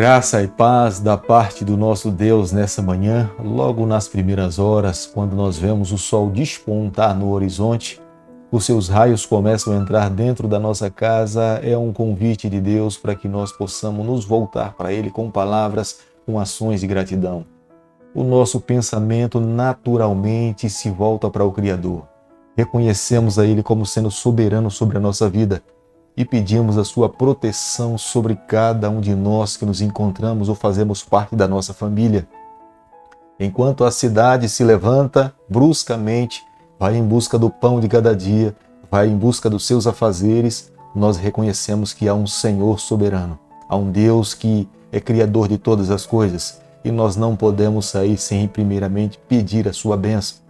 Graça e paz da parte do nosso Deus nessa manhã, logo nas primeiras horas, quando nós vemos o sol despontar no horizonte, os seus raios começam a entrar dentro da nossa casa, é um convite de Deus para que nós possamos nos voltar para Ele com palavras, com ações de gratidão. O nosso pensamento naturalmente se volta para o Criador. Reconhecemos a Ele como sendo soberano sobre a nossa vida e pedimos a sua proteção sobre cada um de nós que nos encontramos ou fazemos parte da nossa família. Enquanto a cidade se levanta bruscamente, vai em busca do pão de cada dia, vai em busca dos seus afazeres, nós reconhecemos que há um Senhor soberano, há um Deus que é criador de todas as coisas e nós não podemos sair sem primeiramente pedir a sua bênção.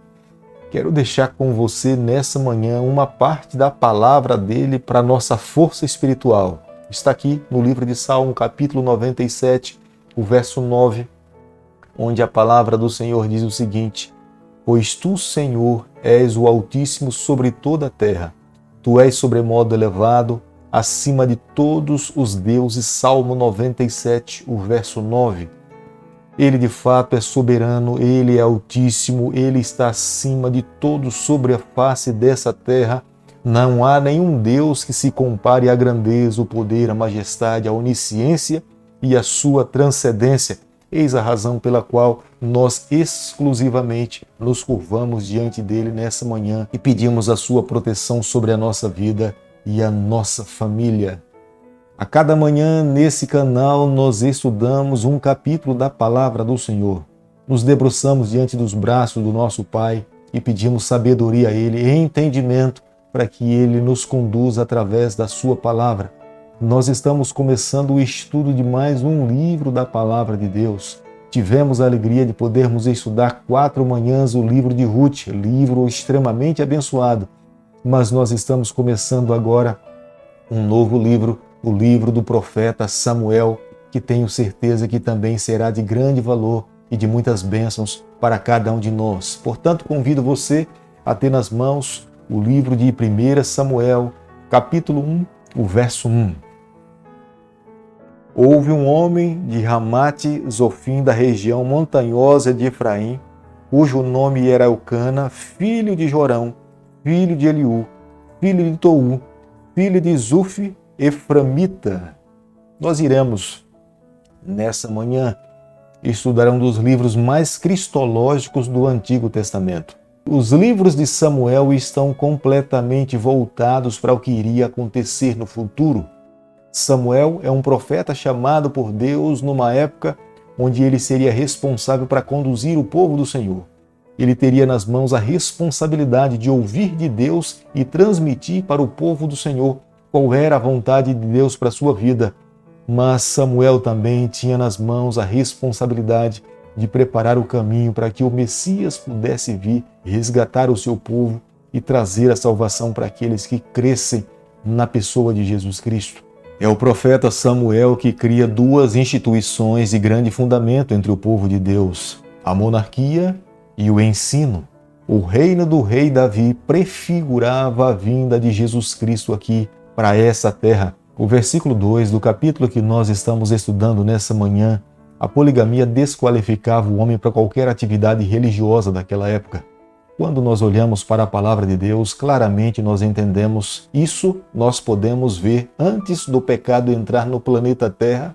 Quero deixar com você nessa manhã uma parte da palavra dele para a nossa força espiritual. Está aqui no livro de Salmo, capítulo 97, o verso 9, onde a palavra do Senhor diz o seguinte: Pois tu, Senhor, és o Altíssimo sobre toda a terra. Tu és sobremodo elevado, acima de todos os deuses. Salmo 97, o verso 9. Ele de fato é soberano, Ele é altíssimo, Ele está acima de todos sobre a face dessa terra. Não há nenhum Deus que se compare à grandeza, o poder, a majestade, a onisciência e a sua transcendência. Eis a razão pela qual nós exclusivamente nos curvamos diante dele nessa manhã e pedimos a sua proteção sobre a nossa vida e a nossa família. A cada manhã, nesse canal, nós estudamos um capítulo da Palavra do Senhor. Nos debruçamos diante dos braços do nosso Pai e pedimos sabedoria a Ele e entendimento para que Ele nos conduza através da Sua Palavra. Nós estamos começando o estudo de mais um livro da Palavra de Deus. Tivemos a alegria de podermos estudar 4 manhãs o livro de Ruth, livro extremamente abençoado. Mas nós estamos começando agora um novo livro, o livro do profeta Samuel, que tenho certeza que também será de grande valor e de muitas bênçãos para cada um de nós. Portanto, convido você a ter nas mãos o livro de 1 Samuel, capítulo 1, o verso 1. Houve um homem de Ramate Zofim, da região montanhosa de Efraim, cujo nome era Eucana, filho de Jorão, filho de Eliú, filho de Tou, filho de Zufi, Eframita. Nós iremos, nessa manhã, estudar um dos livros mais cristológicos do Antigo Testamento. Os livros de Samuel estão completamente voltados para o que iria acontecer no futuro. Samuel é um profeta chamado por Deus numa época onde ele seria responsável para conduzir o povo do Senhor. Ele teria nas mãos a responsabilidade de ouvir de Deus e transmitir para o povo do Senhor qual era a vontade de Deus para a sua vida. Mas Samuel também tinha nas mãos a responsabilidade de preparar o caminho para que o Messias pudesse vir resgatar o seu povo e trazer a salvação para aqueles que crescem na pessoa de Jesus Cristo. É o profeta Samuel que cria 2 instituições de grande fundamento entre o povo de Deus: a monarquia e o ensino. O reino do rei Davi prefigurava a vinda de Jesus Cristo aqui para essa terra. O versículo 2 do capítulo que nós estamos estudando nessa manhã, a poligamia desqualificava o homem para qualquer atividade religiosa daquela época. Quando nós olhamos para a palavra de Deus, claramente nós entendemos isso. Nós podemos ver antes do pecado entrar no planeta Terra,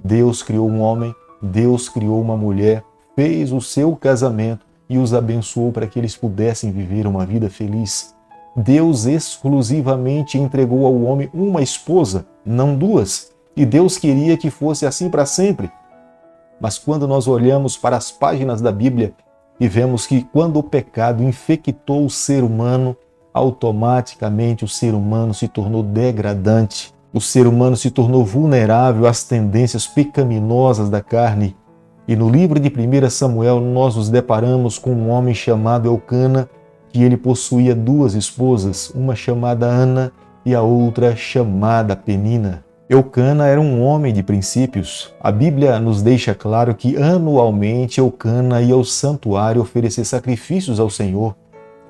Deus criou um homem, Deus criou uma mulher, fez o seu casamento e os abençoou para que eles pudessem viver uma vida feliz. Deus exclusivamente entregou ao homem uma esposa, não 2, e Deus queria que fosse assim para sempre. Mas quando nós olhamos para as páginas da Bíblia e vemos que quando o pecado infectou o ser humano, automaticamente o ser humano se tornou degradante, o ser humano se tornou vulnerável às tendências pecaminosas da carne. E no livro de 1 Samuel nós nos deparamos com um homem chamado Eucana, que ele possuía 2 esposas, uma chamada Ana e a outra chamada Penina. Eucana era um homem de princípios. A Bíblia nos deixa claro que anualmente Eucana ia ao santuário oferecer sacrifícios ao Senhor.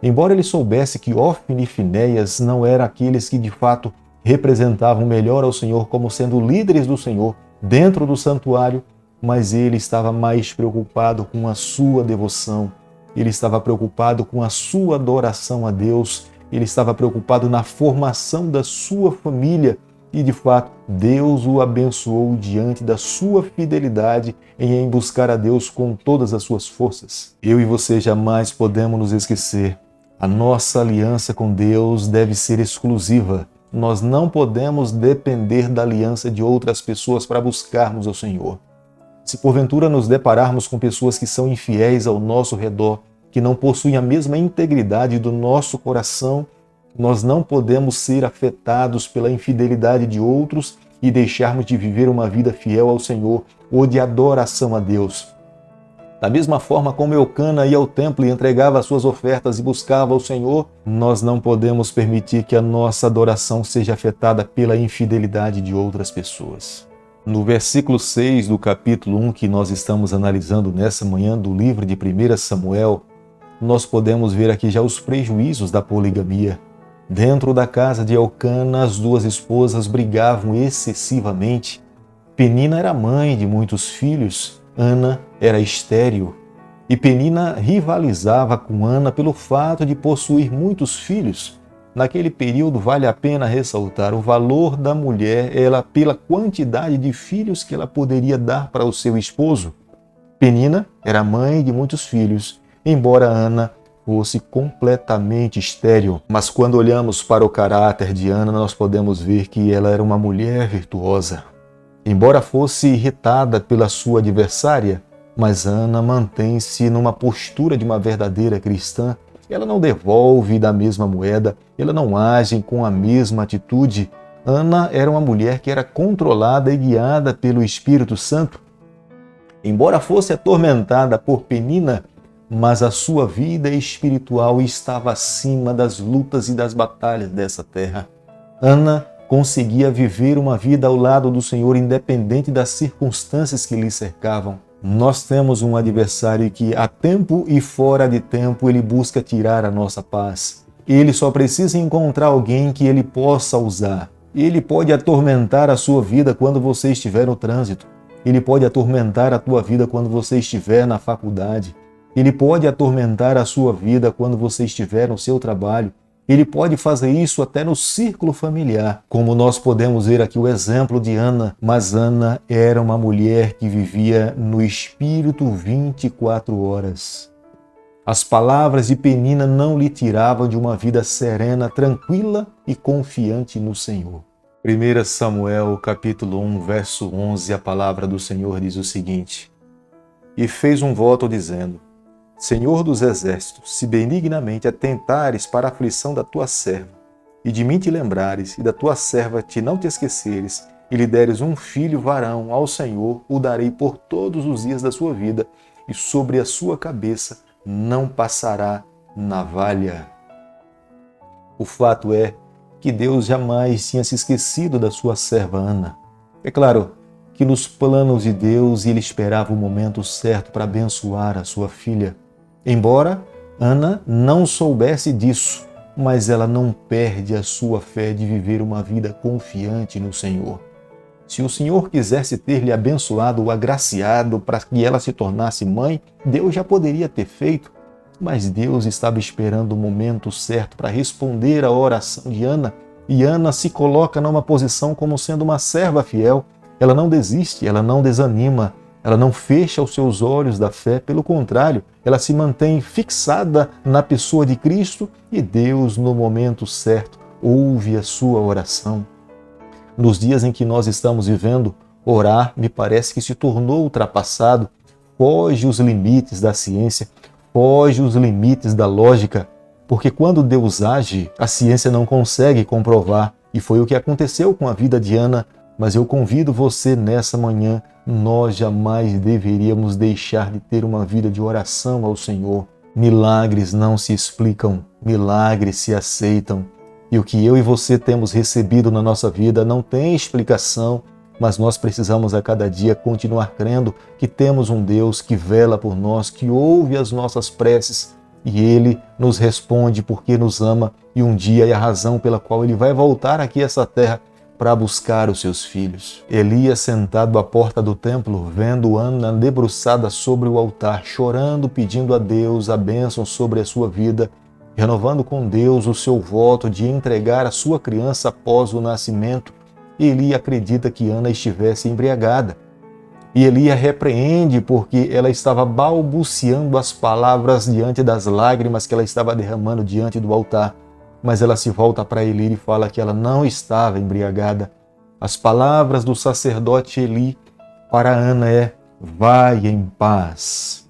Embora ele soubesse que Ofni e Finéias não eram aqueles que de fato representavam melhor ao Senhor como sendo líderes do Senhor, dentro do santuário, mas ele estava mais preocupado com a sua devoção, ele estava preocupado com a sua adoração a Deus, ele estava preocupado na formação da sua família e, de fato, Deus o abençoou diante da sua fidelidade em buscar a Deus com todas as suas forças. Eu e você jamais podemos nos esquecer. A nossa aliança com Deus deve ser exclusiva. Nós não podemos depender da aliança de outras pessoas para buscarmos ao Senhor. Se porventura nos depararmos com pessoas que são infiéis ao nosso redor, que não possuem a mesma integridade do nosso coração, nós não podemos ser afetados pela infidelidade de outros e deixarmos de viver uma vida fiel ao Senhor ou de adoração a Deus. Da mesma forma como Eucana ia ao templo e entregava as suas ofertas e buscava o Senhor, nós não podemos permitir que a nossa adoração seja afetada pela infidelidade de outras pessoas. No versículo 6 do capítulo 1 que nós estamos analisando nessa manhã do livro de 1 Samuel, nós podemos ver aqui já os prejuízos da poligamia. Dentro da casa de Eucana, as duas esposas brigavam excessivamente. Penina era mãe de muitos filhos, Ana era estéril. E Penina rivalizava com Ana pelo fato de possuir muitos filhos. Naquele período, vale a pena ressaltar o valor da mulher pela quantidade de filhos que ela poderia dar para o seu esposo. Penina era mãe de muitos filhos, embora Ana fosse completamente estéril. Mas quando olhamos para o caráter de Ana, nós podemos ver que ela era uma mulher virtuosa. Embora fosse irritada pela sua adversária, mas Ana mantém-se numa postura de uma verdadeira cristã. Ela não devolve da mesma moeda, ela não age com a mesma atitude. Ana era uma mulher que era controlada e guiada pelo Espírito Santo. Embora fosse atormentada por Penina, mas a sua vida espiritual estava acima das lutas e das batalhas dessa terra. Ana conseguia viver uma vida ao lado do Senhor independente das circunstâncias que lhe cercavam. Nós temos um adversário que, a tempo e fora de tempo, ele busca tirar a nossa paz. Ele só precisa encontrar alguém que ele possa usar. Ele pode atormentar a sua vida quando você estiver no trânsito. Ele pode atormentar a tua vida quando você estiver na faculdade. Ele pode atormentar a sua vida quando você estiver no seu trabalho. Ele pode fazer isso até no círculo familiar, como nós podemos ver aqui o exemplo de Ana. Mas Ana era uma mulher que vivia no Espírito 24 horas. As palavras de Penina não lhe tiravam de uma vida serena, tranquila e confiante no Senhor. 1 Samuel, capítulo 1, verso 11, a palavra do Senhor diz o seguinte: E fez um voto dizendo: Senhor dos exércitos, se benignamente atentares para a aflição da tua serva, e de mim te lembrares, e da tua serva não te esqueceres, e lhe deres um filho varão ao Senhor, o darei por todos os dias da sua vida, e sobre a sua cabeça não passará navalha. O fato é que Deus jamais tinha se esquecido da sua serva Ana. É claro que nos planos de Deus ele esperava o momento certo para abençoar a sua filha. Embora Ana não soubesse disso, mas ela não perde a sua fé de viver uma vida confiante no Senhor. Se o Senhor quisesse ter-lhe abençoado ou agraciado para que ela se tornasse mãe, Deus já poderia ter feito, mas Deus estava esperando o momento certo para responder à oração de Ana, e Ana se coloca numa posição como sendo uma serva fiel. Ela não desiste, ela não desanima, ela não fecha os seus olhos da fé, pelo contrário, ela se mantém fixada na pessoa de Cristo e Deus, no momento certo, ouve a sua oração. Nos dias em que nós estamos vivendo, orar me parece que se tornou ultrapassado, foge os limites da ciência, foge os limites da lógica, porque quando Deus age, a ciência não consegue comprovar, e foi o que aconteceu com a vida de Ana. Mas eu convido você nessa manhã, nós jamais deveríamos deixar de ter uma vida de oração ao Senhor. Milagres não se explicam, milagres se aceitam. E o que eu e você temos recebido na nossa vida não tem explicação, mas nós precisamos a cada dia continuar crendo que temos um Deus que vela por nós, que ouve as nossas preces, e Ele nos responde porque nos ama, e um dia é a razão pela qual Ele vai voltar aqui a essa terra para buscar os seus filhos. Elias, sentado à porta do templo, vendo Ana debruçada sobre o altar, chorando, pedindo a Deus a bênção sobre a sua vida, renovando com Deus o seu voto de entregar a sua criança após o nascimento, Eli acredita que Ana estivesse embriagada. E Eli a repreende porque ela estava balbuciando as palavras diante das lágrimas que ela estava derramando diante do altar. Mas ela se volta para Eli e fala que ela não estava embriagada. As palavras do sacerdote Eli para Ana é: vai em paz.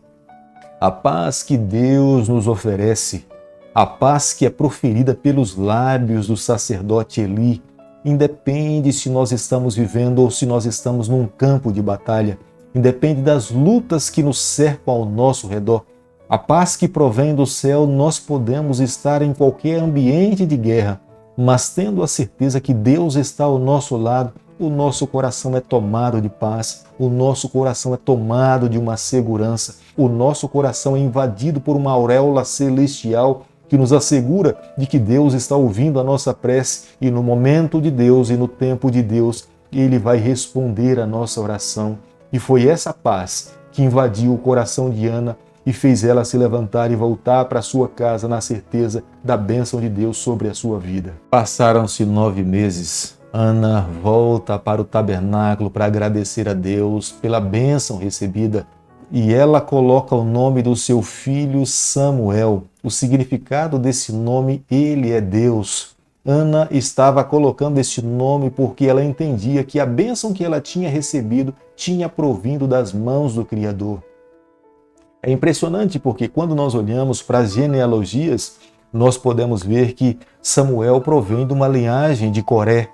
A paz que Deus nos oferece, a paz que é proferida pelos lábios do sacerdote Eli, independe se nós estamos vivendo ou se nós estamos num campo de batalha, independe das lutas que nos cercam ao nosso redor. A paz que provém do céu, nós podemos estar em qualquer ambiente de guerra, mas tendo a certeza que Deus está ao nosso lado, o nosso coração é tomado de paz, o nosso coração é tomado de uma segurança, o nosso coração é invadido por uma auréola celestial que nos assegura de que Deus está ouvindo a nossa prece e no momento de Deus e no tempo de Deus, Ele vai responder a nossa oração. E foi essa paz que invadiu o coração de Ana e fez ela se levantar e voltar para sua casa na certeza da bênção de Deus sobre a sua vida. Passaram-se 9 meses. Ana volta para o tabernáculo para agradecer a Deus pela bênção recebida e ela coloca o nome do seu filho Samuel. O significado desse nome, ele é Deus. Ana estava colocando esse nome porque ela entendia que a bênção que ela tinha recebido tinha provindo das mãos do Criador. É impressionante porque quando nós olhamos para as genealogias, nós podemos ver que Samuel provém de uma linhagem de Coré.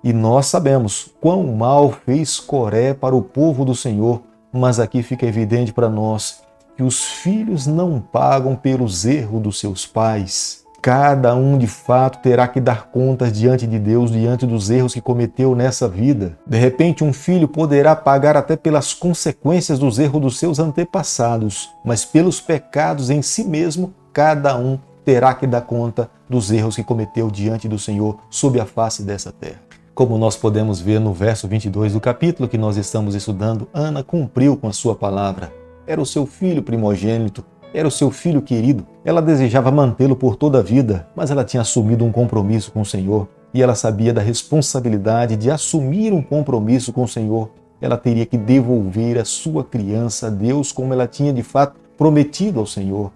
E nós sabemos quão mal fez Coré para o povo do Senhor, mas aqui fica evidente para nós que os filhos não pagam pelos erros dos seus pais. Cada um, de fato, terá que dar contas diante de Deus, diante dos erros que cometeu nessa vida. De repente, um filho poderá pagar até pelas consequências dos erros dos seus antepassados, mas pelos pecados em si mesmo, cada um terá que dar conta dos erros que cometeu diante do Senhor sob a face dessa terra. Como nós podemos ver no verso 22 do capítulo que nós estamos estudando, Ana cumpriu com a sua palavra. Era o seu filho primogênito, era o seu filho querido. Ela desejava mantê-lo por toda a vida, mas ela tinha assumido um compromisso com o Senhor. E ela sabia da responsabilidade de assumir um compromisso com o Senhor. Ela teria que devolver a sua criança a Deus como ela tinha de fato prometido ao Senhor.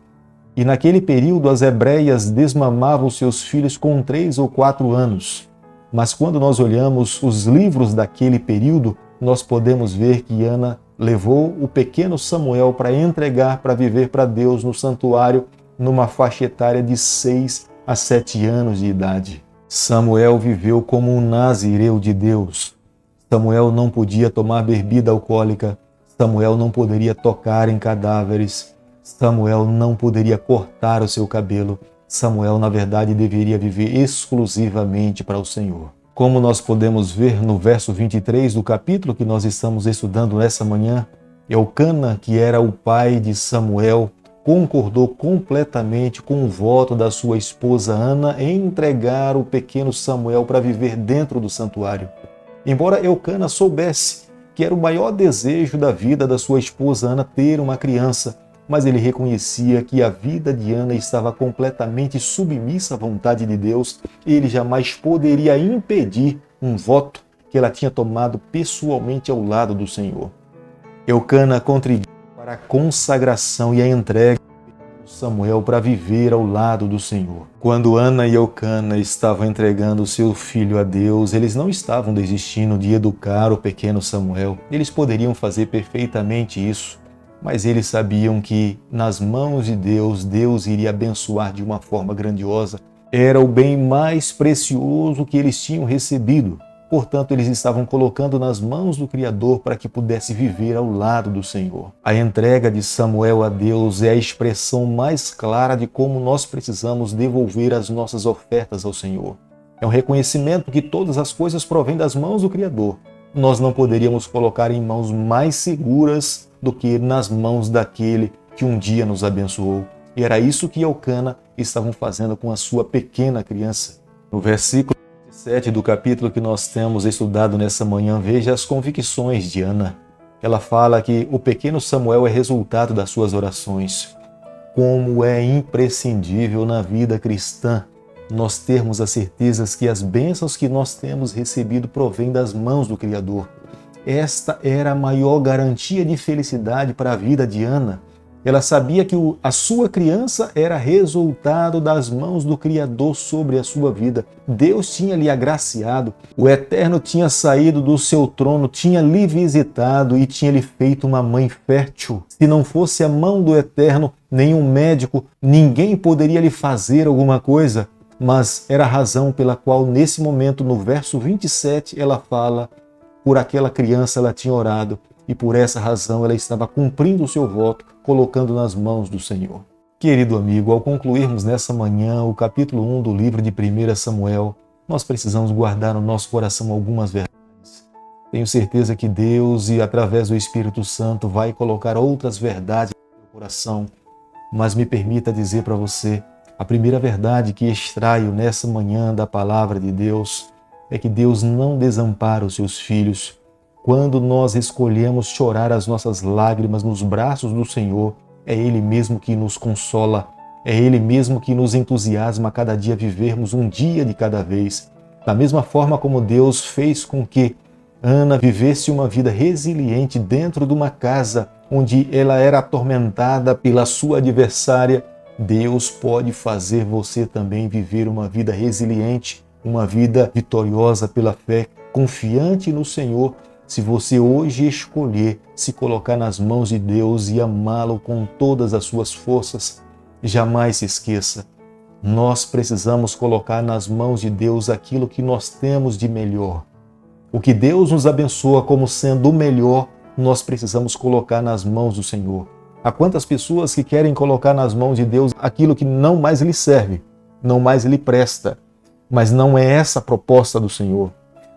E naquele período as hebreias desmamavam seus filhos com 3 ou 4 anos. Mas quando nós olhamos os livros daquele período, nós podemos ver que Ana levou o pequeno Samuel para entregar para viver para Deus no santuário numa faixa etária de 6 a 7 anos de idade. Samuel viveu como um nazireu de Deus. Samuel não podia tomar bebida alcoólica. Samuel não poderia tocar em cadáveres. Samuel não poderia cortar o seu cabelo. Samuel, na verdade, deveria viver exclusivamente para o Senhor. Como nós podemos ver no verso 23 do capítulo que nós estamos estudando nessa manhã, Eucana, que era o pai de Samuel, concordou completamente com o voto da sua esposa Ana em entregar o pequeno Samuel para viver dentro do santuário. Embora Eucana soubesse que era o maior desejo da vida da sua esposa Ana ter uma criança, mas ele reconhecia que a vida de Ana estava completamente submissa à vontade de Deus e ele jamais poderia impedir um voto que ela tinha tomado pessoalmente ao lado do Senhor. Eucana contribuiu para a consagração e a entrega de Samuel para viver ao lado do Senhor. Quando Ana e Eucana estavam entregando seu filho a Deus, eles não estavam desistindo de educar o pequeno Samuel. Eles poderiam fazer perfeitamente isso. Mas eles sabiam que nas mãos de Deus, Deus iria abençoar de uma forma grandiosa. Era o bem mais precioso que eles tinham recebido. Portanto, eles estavam colocando nas mãos do Criador para que pudesse viver ao lado do Senhor. A entrega de Samuel a Deus é a expressão mais clara de como nós precisamos devolver as nossas ofertas ao Senhor. É um reconhecimento que todas as coisas provêm das mãos do Criador. Nós não poderíamos colocar em mãos mais seguras do que nas mãos daquele que um dia nos abençoou. E era isso que Eucana estavam fazendo com a sua pequena criança. No versículo 7 do capítulo que nós temos estudado nessa manhã, veja as convicções de Ana. Ela fala que o pequeno Samuel é resultado das suas orações. Como é imprescindível na vida cristã nós termos a certeza que as bênçãos que nós temos recebido provêm das mãos do Criador. Esta era a maior garantia de felicidade para a vida de Ana. Ela sabia que a sua criança era resultado das mãos do Criador sobre a sua vida. Deus tinha lhe agraciado, o Eterno tinha saído do seu trono, tinha lhe visitado e tinha lhe feito uma mãe fértil. Se não fosse a mão do Eterno, nenhum médico, ninguém poderia lhe fazer alguma coisa. Mas era a razão pela qual, nesse momento, no verso 27, ela fala: por aquela criança ela tinha orado e por essa razão ela estava cumprindo o seu voto, colocando nas mãos do Senhor. Querido amigo, ao concluirmos nessa manhã o capítulo 1 do livro de 1 Samuel, nós precisamos guardar no nosso coração algumas verdades. Tenho certeza que Deus, e através do Espírito Santo, vai colocar outras verdades no seu coração, mas me permita dizer para você, a primeira verdade que extraio nessa manhã da palavra de Deus é que Deus não desampara os seus filhos. Quando nós escolhemos chorar as nossas lágrimas nos braços do Senhor, é Ele mesmo que nos consola, é Ele mesmo que nos entusiasma a cada dia vivermos um dia de cada vez. Da mesma forma como Deus fez com que Ana vivesse uma vida resiliente dentro de uma casa onde ela era atormentada pela sua adversária, Deus pode fazer você também viver uma vida resiliente, uma vida vitoriosa pela fé, confiante no Senhor, se você hoje escolher se colocar nas mãos de Deus e amá-lo com todas as suas forças. Jamais se esqueça, nós precisamos colocar nas mãos de Deus aquilo que nós temos de melhor. O que Deus nos abençoa como sendo o melhor, nós precisamos colocar nas mãos do Senhor. Há quantas pessoas que querem colocar nas mãos de Deus aquilo que não mais lhe serve, não mais lhe presta. Mas não é essa a proposta do Senhor.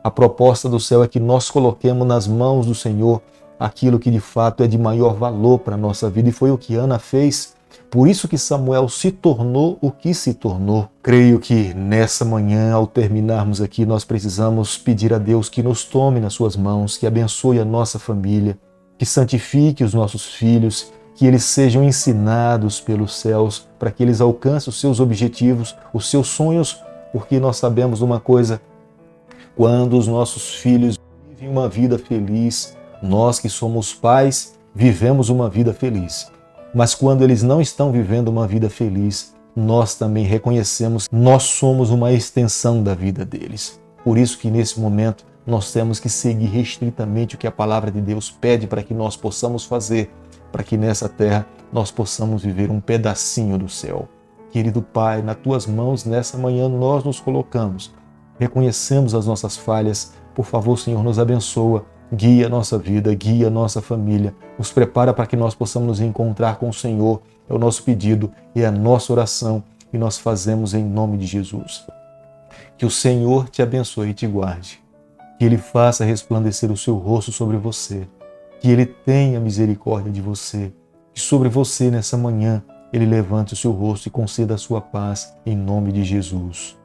A proposta do céu é que nós coloquemos nas mãos do Senhor aquilo que de fato é de maior valor para a nossa vida. E foi o que Ana fez. Por isso que Samuel se tornou o que se tornou. Creio que nessa manhã, ao terminarmos aqui, nós precisamos pedir a Deus que nos tome nas suas mãos, que abençoe a nossa família, que santifique os nossos filhos, que eles sejam ensinados pelos céus, para que eles alcancem os seus objetivos, os seus sonhos, porque nós sabemos uma coisa: quando os nossos filhos vivem uma vida feliz, nós que somos pais vivemos uma vida feliz. Mas quando eles não estão vivendo uma vida feliz, nós também reconhecemos que nós somos uma extensão da vida deles. Por isso que nesse momento nós temos que seguir restritamente o que a palavra de Deus pede para que nós possamos fazer, para que nessa terra nós possamos viver um pedacinho do céu. Querido Pai, nas Tuas mãos nessa manhã nós nos colocamos, reconhecemos as nossas falhas. Por favor, Senhor, nos abençoa, guia a nossa vida, guia a nossa família, nos prepara para que nós possamos nos encontrar com o Senhor. É o nosso pedido, é a nossa oração e nós fazemos em nome de Jesus. Que o Senhor te abençoe e te guarde, que Ele faça resplandecer o seu rosto sobre você, que Ele tenha misericórdia de você, que sobre você nessa manhã Ele levante o seu rosto e conceda a sua paz em nome de Jesus.